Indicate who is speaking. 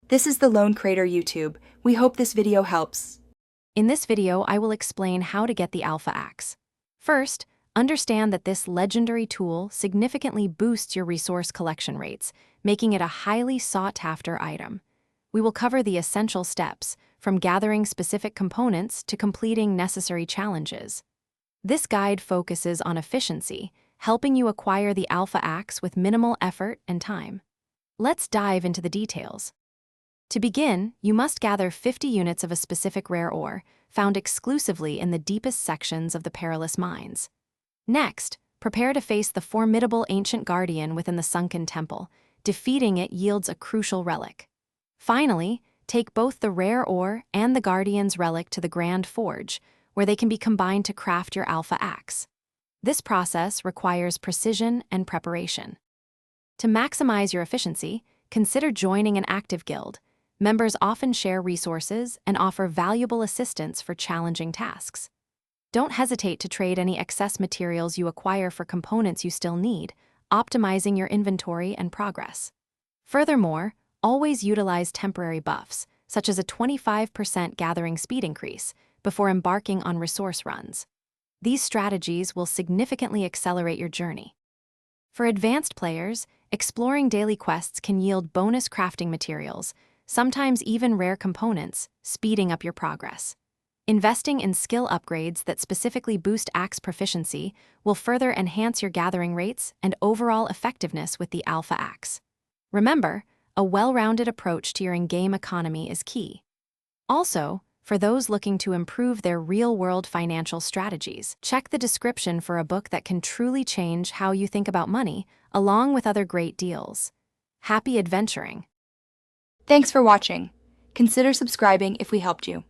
Speaker 1: This is the Lone Crater YouTube. We hope this video helps.
Speaker 2: In this video, I will explain how to get the Alpha Axe. First, understand that this legendary tool significantly boosts your resource collection rates, making it a highly sought-after item. We will cover the essential steps, from gathering specific components to completing necessary challenges. This guide focuses on efficiency, helping you acquire the Alpha Axe with minimal effort and time. Let's dive into the details. To begin, you must gather 50 units of a specific rare ore, found exclusively in the deepest sections of the perilous mines. Next, prepare to face the formidable ancient guardian within the sunken temple. Defeating it yields a crucial relic. Finally, take both the rare ore and the guardian's relic to the Grand Forge, where they can be combined to craft your Alpha Axe. This process requires precision and preparation. To maximize your efficiency, consider joining an active guild. Members often share resources and offer valuable assistance for challenging tasks. Don't hesitate to trade any excess materials you acquire for components you still need, optimizing your inventory and progress. Furthermore, always utilize temporary buffs, such as a 25% gathering speed increase, before embarking on resource runs. These strategies will significantly accelerate your journey. For advanced players, exploring daily quests can yield bonus crafting materials, sometimes even rare components, speeding up your progress. Investing in skill upgrades that specifically boost axe proficiency will further enhance your gathering rates and overall effectiveness with the Alpha Axe. Remember, a well-rounded approach to your in-game economy is key. Also, for those looking to improve their real-world financial strategies, check the description for a book that can truly change how you think about money, along with other great deals. Happy adventuring!
Speaker 1: Thanks for watching. Consider subscribing if we helped you.